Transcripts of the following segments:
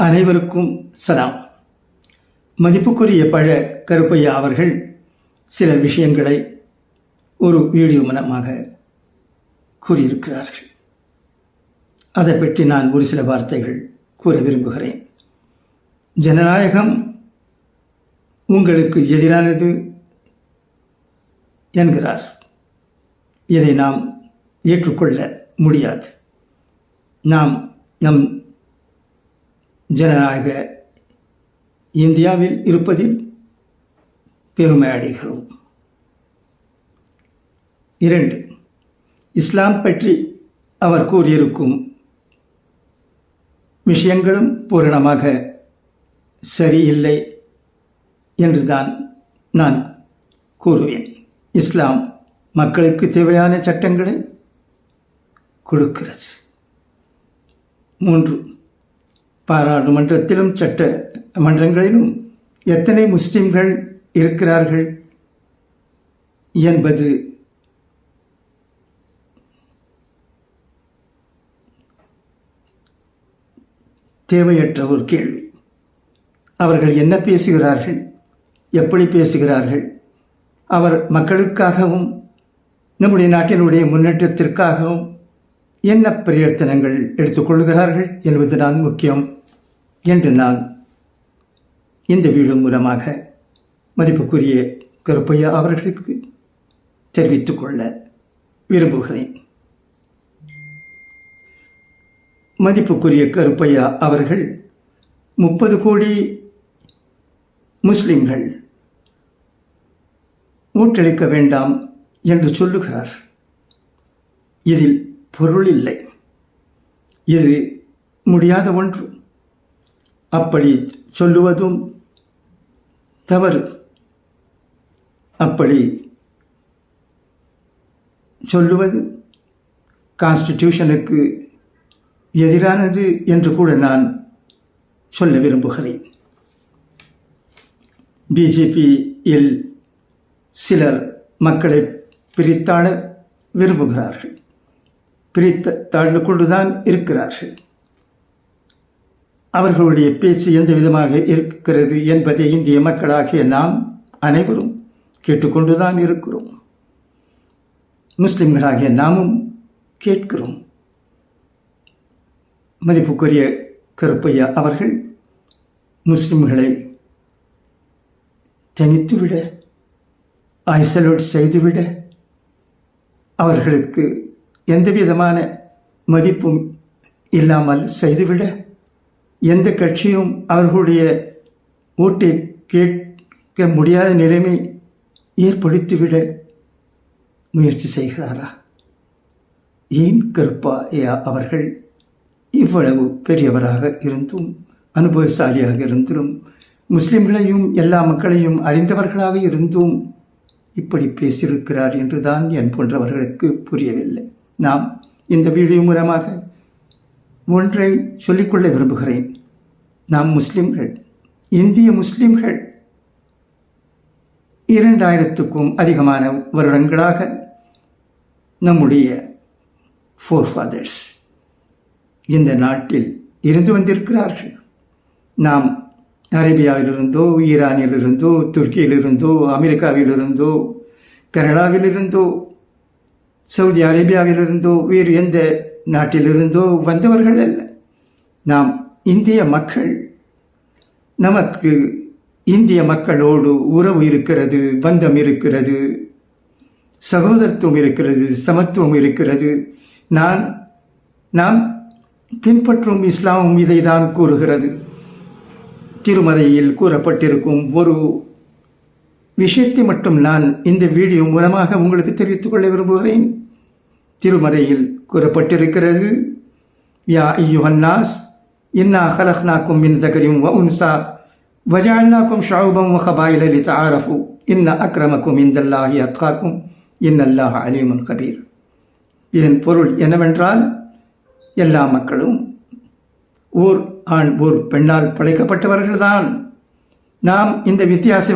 அனைவருக்கும் சலாம். மதிப்புக்குரிய பழ கருப்பையா அவர்கள் சில விஷயங்களை ஒரு வீடியோ மூலமாக கூறியிருக்கிறார்கள். அதை பற்றி நான் ஒரு சில வார்த்தைகள் கூற விரும்புகிறேன். ஜனநாயகம் உங்களுக்கு எதிரானது என்கிறார். இதை நாம் ஏற்றுக்கொள்ள முடியாது. நாம் நம் ஜனநாயக இந்தியாவில் இருப்பதில் பெருமை அடைகிறோம். 2. இஸ்லாம் பற்றி அவர் கூறியிருக்கும் விஷயங்களும் பூரணமாக சரியில்லை என்றுதான் நான் கூறுவேன். இஸ்லாம் மக்களுக்கு தேவையான சட்டங்களை கொடுக்கிறது. 3. பாராளுமன்றத்திலும் சட்ட மன்றங்களிலும் எத்தனை முஸ்லிம்கள் இருக்கிறார்கள் என்பது தேவையற்ற ஒரு கேள்வி. அவர்கள் என்ன பேசுகிறார்கள், எப்படி பேசுகிறார்கள், அவர் மக்களுக்காகவும் நம்முடைய நாட்டினுடைய முன்னேற்றத்திற்காகவும் என்ன பிரயத்தனங்கள் எடுத்துக்கொள்கிறார்கள் என்பது தான் முக்கியம் என்று நான் இந்த வீடியோ மூலமாக மதிப்புக்குரிய கருப்பையா அவர்களுக்கு தெரிவித்துக் கொள்ள விரும்புகிறேன். மதிப்புக்குரிய கருப்பையா அவர்கள் 30 கோடி முஸ்லிம்கள் ஓட்டளிக்க வேண்டாம் என்று சொல்லுகிறார். இதில் பொருள் இல்லை. இது முடியாத ஒன்று. அப்படி சொல்லுவதும் தவறு. அப்படி சொல்லுவது கான்ஸ்டிடியூஷனுக்கு எதிரானது என்று கூட நான் சொல்ல விரும்புகிறேன். பிஜேபியில் சிலர் மக்களை பிரித்தாட விரும்புகிறார்கள். பிரித்தாழ்ந்து கொண்டுதான் இருக்கிறார்கள். அவர்களுடைய பேச்சு எந்த விதமாக இருக்கிறது என்பதை இந்திய மக்களாகிய நாம் அனைவரும் கேட்டுக்கொண்டுதான் இருக்கிறோம். முஸ்லிம்களாகிய நாமும் கேட்கிறோம். மதிப்புக்குரிய கருப்பையா அவர்கள் முஸ்லிம்களை தனித்துவிட, ஐசோலேட் செய்துவிட, அவர்களுக்கு எந்த விதமான மதிப்பும் இல்லாமல் செய்துவிட, எந்த கட்சியும் அவர்களுடைய ஓட்டை கேட்க முடியாத நிலைமை ஏற்படுத்திவிட முயற்சி செய்கிறாரா? ஏன் கருப்பையா அவர்கள் இவ்வளவு பெரியவராக இருந்தும், அனுபவசாலியாக இருந்தும், முஸ்லிம்களையும் எல்லா மக்களையும் அறிந்தவர்களாக இருந்தும் இப்படி பேசியிருக்கிறார் என்றுதான் என் போன்றவர்களுக்கு புரியவில்லை. நாம் இந்த வீடியோ மூலமாக ஒன்றை சொல்லிக்கொள்ள விரும்புகிறேன். நாம் முஸ்லிம்கள், இந்திய முஸ்லிம்கள் 2000க்கும் அதிகமான வருடங்களாக நம்முடைய ஃபோர்ஃபாதர்ஸ் இந்த நாட்டில் இருந்து வந்திருக்கிறார்கள். நாம் அரேபியாவிலிருந்தோ, ஈரானிலிருந்தோ, துருக்கியிலிருந்தோ, அமெரிக்காவிலிருந்தோ, கனடாவிலிருந்தோ, சவுதி அரேபியாவிலிருந்தோ, வேறு எந்த நாட்டிலிருந்தோ வந்தவர்கள் அல்ல. நாம் இந்திய மக்கள். நமக்கு இந்திய மக்களோடு உறவு இருக்கிறது, பந்தம் இருக்கிறது, சகோதரத்துவம் இருக்கிறது, சமத்துவம் இருக்கிறது. நாம் பின்பற்றும் இஸ்லாமும் இதை தான் கூறுகிறது. திருமறையில் கூறப்பட்டிருக்கும் ஒரு விஷயத்தை மட்டும் நான் இந்த வீடியோ மூலமாக உங்களுக்கு தெரிவித்துக் கொள்ள விரும்புகிறேன். திருமறையில் கூறப்பட்டிருக்கிறது, யா அய்யுஹன்னாஸ் இன்னா ஹலக்னாக்கும் மின் தகரின் வ உன்சா வஜஅல்னாக்கும் ஷுஅபன் வ கபாயில லிதஆரஃபு இன்ன அக்ரமக்கும் இன்தல்லாஹி அத்காக்கும் இன்னல்லாஹ அலீமுன் கபீர். இதன் பொருள் என்னவென்றால், எல்லா மக்களும் ஓர் ஆண் ஓர் பெண்ணால் படைக்கப்பட்டவர்கள்தான். நாம் இந்த வித்தியாச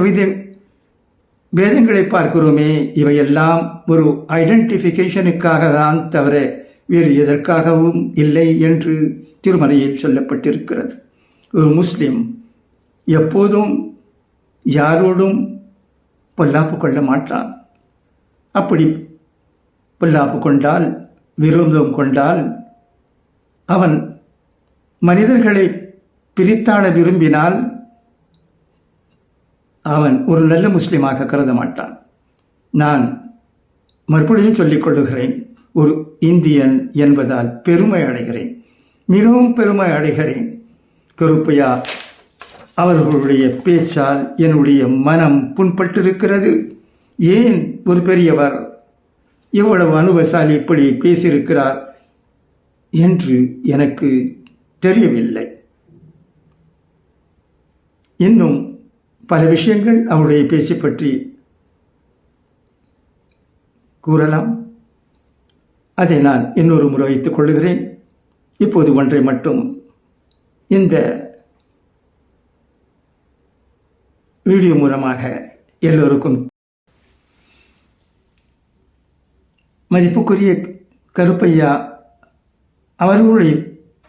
வேதங்களை பார்க்கிறோமே, இவையெல்லாம் ஒரு ஐடென்டிஃபிகேஷனுக்காக தான் தவிர வேறு எதற்காகவும் இல்லை என்று திருமறையில் சொல்லப்பட்டிருக்கிறது. ஒரு முஸ்லிம் எப்போதும் யாரோடும் பொல்லாப்பு கொள்ள மாட்டான். அப்படி பொல்லாப்பு கொண்டால், விரோதம் கொண்டால், அவன் மனிதர்களை பிரித்தாட விரும்பினால் அவன் ஒரு நல்ல முஸ்லிமாக கருத மாட்டான். நான் மறுபடியும் சொல்லிக் கொள்ளுகிறேன், ஒரு இந்தியன் என்பதால் பெருமை அடைகிறேன், மிகவும் பெருமை அடைகிறேன். கருப்பையா அவர்களுடைய பேச்சால் என்னுடைய மனம் புண்பட்டிருக்கிறது. ஏன் ஒரு பெரியவர் எவ்வளவு அனுபவசாலி இப்படி பேசியிருக்கிறார் என்று எனக்கு தெரியவில்லை. இன்னும் பல விஷயங்கள் அவருடைய பேச்சு பற்றி கூறலாம். அதை நான் இன்னொரு முறை வைத்துக் கொள்ளுகிறேன். இப்போது ஒன்றை மட்டும் இந்த வீடியோ மூலமாக எல்லோருக்கும், மதிப்புக்குரிய கருப்பையா அவர்களுடைய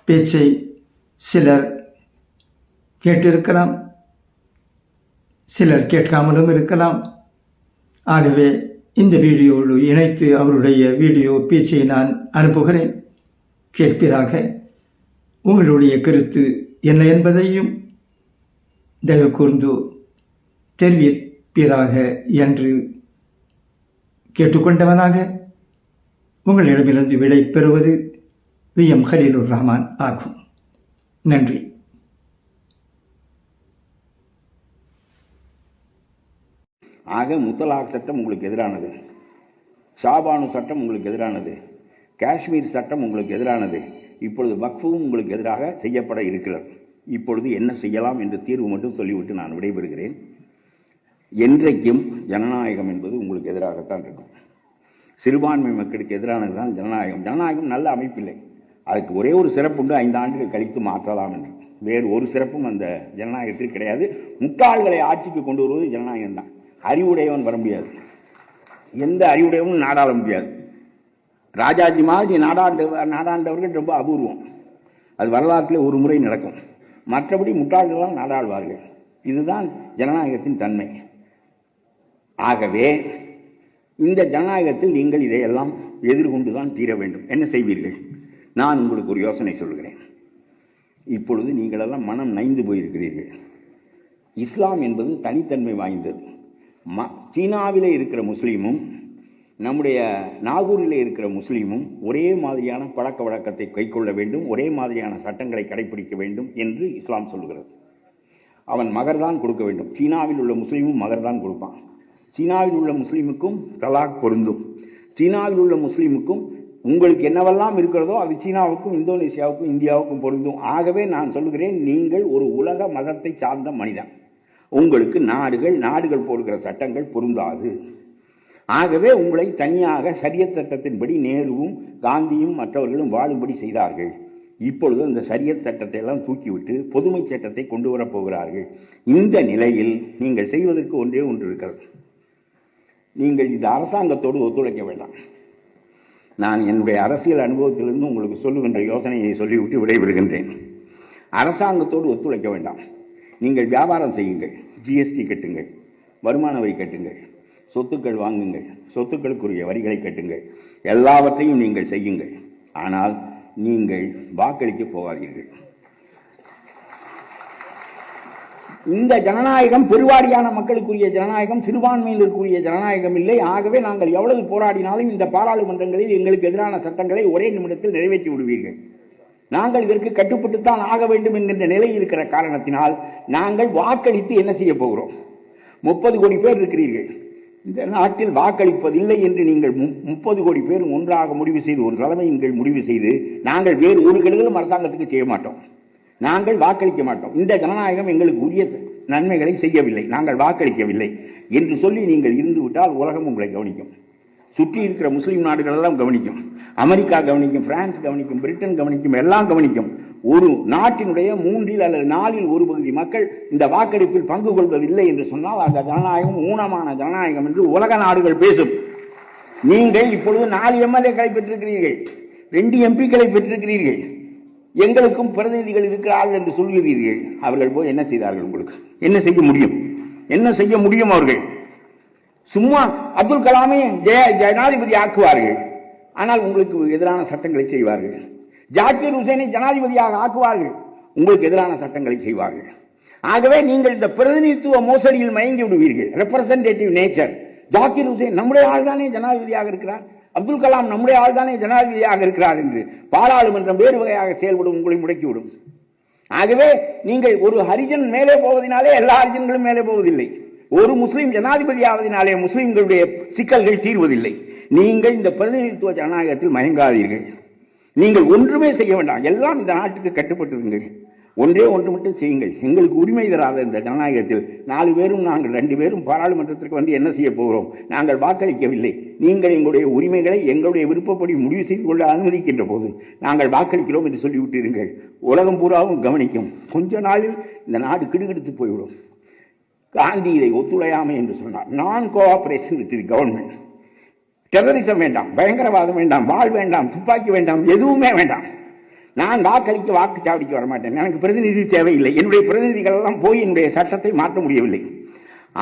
பேச்சை சிலர் கேட்டிருக்கலாம், சிலர் கேட்காமலும் இருக்கலாம். ஆகவே இந்த வீடியோடு இணைத்து அவருடைய வீடியோ பேச்சை நான் அனுப்புகிறேன். கேட்பீராக. உங்களுடைய கருத்து என்ன என்பதையும் தயவு கூர்ந்து தெரிவிப்பீராக என்று கேட்டுக்கொண்டவனாக உங்களிடமிருந்து விடை பெறுவது VM கலீலுர் ரஹ்மான் ஆகும். நன்றி. ஆக முத்தலாக் சட்டம் உங்களுக்கு எதிரானது, ஷாபானு சட்டம் உங்களுக்கு எதிரானது, காஷ்மீர் சட்டம் உங்களுக்கு எதிரானது, இப்பொழுது வக்ஃபும் உங்களுக்கு எதிராக செய்யப்பட இருக்கிறது. இப்பொழுது என்ன செய்யலாம் என்று தீர்வு மட்டும் சொல்லிவிட்டு நான் விடைபெறுகிறேன். என்றைக்கும் ஜனநாயகம் என்பது உங்களுக்கு எதிராகத்தான் இருக்கும். சிறுபான்மை மக்களுக்கு எதிரானது தான் ஜனநாயகம். ஜனநாயகம் நல்ல அமைப்பில்லை. அதுக்கு ஒரே ஒரு சிறப்புண்டு, 5 ஆண்டுகள் கழித்து மாற்றலாம் என்று. வேறு ஒரு சிறப்பும் அந்த ஜனநாயகத்தில் கிடையாது. முட்டாள்களை ஆட்சிக்கு கொண்டு வருவது ஜனநாயகம் தான். அறிவுடையவன் வர முடியாது, எந்த அறிவுடையவனும் நாடாள முடியாது. ராஜாஜி மாதிரி நாடாண்டவர்கள் ரொம்ப அபூர்வம். அது வரலாற்றில் ஒரு முறை நடக்கும். மற்றபடி முட்டாள்கள்லாம் நாடாளுவார்கள். இதுதான் ஜனநாயகத்தின் தன்மை. ஆகவே இந்த ஜனநாயகத்தில் நீங்கள் இதையெல்லாம் எதிர்கொண்டு தான் தீர வேண்டும். என்ன செய்வீர்கள்? நான் உங்களுக்கு ஒரு யோசனை சொல்கிறேன். இப்பொழுது நீங்களெல்லாம் மனம் நைந்து போயிருக்கிறீர்கள். இஸ்லாம் என்பது தனித்தன்மை வாய்ந்தது. சீனாவிலே இருக்கிற முஸ்லீமும் நம்முடைய நாகூரிலே இருக்கிற முஸ்லீமும் ஒரே மாதிரியான பழக்க வழக்கத்தை கைக்கொள்ள வேண்டும், ஒரே மாதிரியான சட்டங்களை கடைபிடிக்க வேண்டும் என்று இஸ்லாம் சொல்கிறது. அவன் மகர் தான் கொடுக்க வேண்டும். சீனாவில் உள்ள முஸ்லீமும் மகர் தான் கொடுப்பான். சீனாவில் உள்ள முஸ்லீமுக்கும் தலாக் பொருந்தும். சீனாவில் உள்ள முஸ்லீமுக்கும் உங்களுக்கு என்னவெல்லாம் இருக்கிறதோ அது சீனாவுக்கும் இந்தோனேசியாவுக்கும் இந்தியாவுக்கும் பொருந்தும். ஆகவே நான் சொல்கிறேன், நீங்கள் ஒரு உலக மதத்தை சார்ந்த மனிதன். உங்களுக்கு நாடுகள் போடுகிற சட்டங்கள் பொருந்தாது. ஆகவே உங்களை தனியாக ஷரியத் சட்டத்தின்படி நேருவும் காந்தியும் மற்றவர்களும் வாழும்படி செய்தார்கள். இப்பொழுது அந்த ஷரியத் சட்டத்தை எல்லாம் தூக்கிவிட்டு பொதுமை சட்டத்தை கொண்டு வரப்போகிறார்கள். இந்த நிலையில் நீங்கள் செய்வதற்கு ஒன்றே ஒன்று இருக்கிறது. நீங்கள் இந்த அரசாங்கத்தோடு ஒத்துழைக்க வேண்டாம். நான் என்னுடைய அரசியல் அனுபவத்திலிருந்து உங்களுக்கு சொல்லுகின்ற யோசனையை சொல்லிவிட்டு விடைபெறுகின்றேன். அரசாங்கத்தோடு ஒத்துழைக்க வேண்டாம். நீங்கள் வியாபாரம் செய்யுங்கள், GST கட்டுங்கள், வருமான வரி கட்டுங்கள், சொத்துக்கள் வாங்குங்கள், சொத்துக்களுக்குரிய வரிகளை கட்டுங்கள், எல்லாவற்றையும் நீங்கள் செய்யுங்கள். ஆனால் நீங்கள் வாக்களிக்க போகாதீர்கள். இந்த ஜனநாயகம் பெருவாரியான மக்களுக்குரிய ஜனநாயகம், சிறுபான்மையினருக்குரிய ஜனநாயகம் இல்லை. ஆகவே நாங்கள் எவ்வளவு போராடினாலும் இந்த பாராளுமன்றங்களில் எங்களுக்கு எதிரான சட்டங்களை ஒரே நிமிடத்தில் நிறைவேற்றி விடுவீர்கள். நாங்கள் இதற்கு கட்டுப்பட்டுத்தான் ஆக வேண்டும் என்கின்ற நிலை இருக்கிற காரணத்தினால் நாங்கள் வாக்களித்து என்ன செய்ய போகிறோம்? 30 கோடி பேர் இருக்கிறீர்கள். இந்த நாட்டில் வாக்களிப்பதில்லை என்று நீங்கள் 30 கோடி பேர் ஒன்றாக முடிவு செய்து, ஒரு தலைமையின் முடிவு செய்து, நாங்கள் வேறு ஒரு கெடுதலும் அரசாங்கத்துக்கு செய்ய மாட்டோம், நாங்கள் வாக்களிக்க மாட்டோம், இந்த ஜனநாயகம் எங்களுக்கு உரிய நன்மைகளை செய்யவில்லை, நாங்கள் வாக்களிக்கவில்லை என்று சொல்லி நீங்கள் இருந்து விட்டால் உலகம் உங்களை கவனிக்கும். சுற்றி இருக்கிற முஸ்லீம் நாடுகள் எல்லாம் கவனிக்கும், அமெரிக்கா கவனிக்கும், பிரான்ஸ் கவனிக்கும், பிரிட்டன் கவனிக்கும், எல்லாம் கவனிக்கும். ஒரு நாட்டினுடைய 3 அல்லது 4 பகுதி மக்கள் இந்த வாக்கெடுப்பில் பங்கு கொள்வதில்லை என்று சொன்னால் அந்த ஜனநாயகம் ஊனமான ஜனநாயகம் என்று உலக நாடுகள் பேசும். நீங்கள் இப்பொழுது 4 MLA-க்களை பெற்றிருக்கிறீர்கள், 2 MP-க்களை பெற்றிருக்கிறீர்கள். எங்களுக்கும் பிரதிநிதிகள் இருக்கிறார்கள் என்று சொல்கிறீர்கள். அவர்கள் போய் என்ன செய்தார்கள்? உங்களுக்கு என்ன செய்ய முடியும்? என்ன செய்ய முடியும்? அவர்கள் சும்மா அப்துல் கலாமை ஜனாதிபதி ஆக்குவார்கள், ஆனால் உங்களுக்கு எதிரான சட்டங்களை செய்வார்கள். ஜாக்கிர் ஹுசைனை ஜனாதிபதியாக ஆக்குவார்கள், உங்களுக்கு எதிரான சட்டங்களை செய்வார்கள். ஆகவே நீங்கள் இந்த பிரதிநிதித்துவ மோசடியில் மயங்கி விடுவீர்கள். Representative nature. ஜாக்கிர் ஹுசைன் நம்முடைய ஆள் தானே ஜனாதிபதியாக இருக்கிறார், அப்துல் கலாம் நம்முடைய ஆள் தானே ஜனாதிபதியாக இருக்கிறார் என்று பாராளுமன்றம் வேறு வகையாக செயல்படும், உங்களை முடக்கிவிடும். ஆகவே நீங்கள் ஒரு ஹரிஜன் மேலே போவதனாலே எல்லா ஹரிஜன்களும் மேலே போவதில்லை. ஒரு முஸ்லீம் ஜனாதிபதி ஆவதனாலே முஸ்லீம்களுடைய சிக்கல்கள் தீர்வதில்லை. நீங்கள் இந்த பிரதிநிதித்துவ ஜனநாயகத்தில் மயங்காதீர்கள். நீங்கள் ஒன்றுமே செய்ய வேண்டாம், எல்லாம் இந்த நாட்டுக்கு கட்டுப்பட்டுருங்கள். ஒன்றே ஒன்று மட்டும் செய்யுங்கள். எங்களுக்கு உரிமை தராத இந்த ஜனநாயகத்தில் 4 பேரும் நாங்கள் 2 பேரும் பாராளுமன்றத்திற்கு வந்து என்ன செய்ய போகிறோம்? நாங்கள் வாக்களிக்கவில்லை. நீங்கள் எங்களுடைய உரிமைகளை எங்களுடைய விருப்பப்படி முடிவு செய்து கொள்ள அனுமதிக்கின்ற போது நாங்கள் வாக்களிக்கிறோம் என்று சொல்லிவிட்டிருங்கள். உலகம் பூராவும் கவனிக்கும். கொஞ்ச நாளில் இந்த நாடு கிடுகிடுத்து போய்விடும். காந்தி இதை ஒத்துழையாமை என்று சொன்னார். நான் cooperation with the government. Terrorism வேண்டாம், பயங்கரவாதம் வேண்டாம், வாள் வேண்டாம், துப்பாக்கி வேண்டாம், எதுவுமே வேண்டாம். நான் வாக்களிக்க வாக்குச்சாவடிக்கு வரமாட்டேன். எனக்கு பிரதிநிதி தேவையில்லை. என்னுடைய பிரதிநிதிகள் எல்லாம் போய் என்னுடைய சட்டத்தை மாற்ற முடியவில்லை.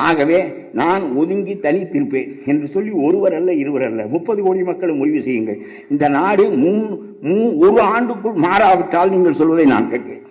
ஆகவே நான் ஒதுங்கி தனித்திருப்பேன் என்று சொல்லி ஒருவர் அல்ல, இருவர் அல்ல, 30 கோடி மக்களும் முடிவு செய்யுங்கள். இந்த நாடு 1 ஆண்டுக்குள் மாறாவிட்டால் நீங்கள் சொல்வதை நான் கேட்கிறேன்.